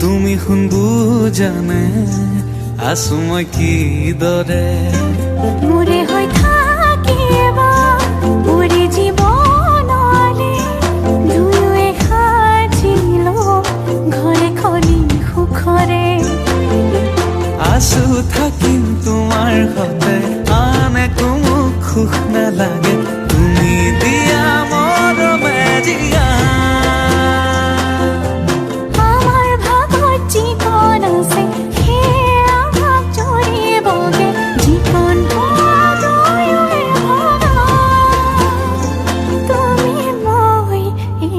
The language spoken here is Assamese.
তুমি শুন বুজানে আছো মই কিদৰে মোৰে হৈ থাকিবা পুৰি জীৱনলে দুয়োৱে সাজিলো ঘৰে খনি সুখৰে আছো থাকিম তোমাৰ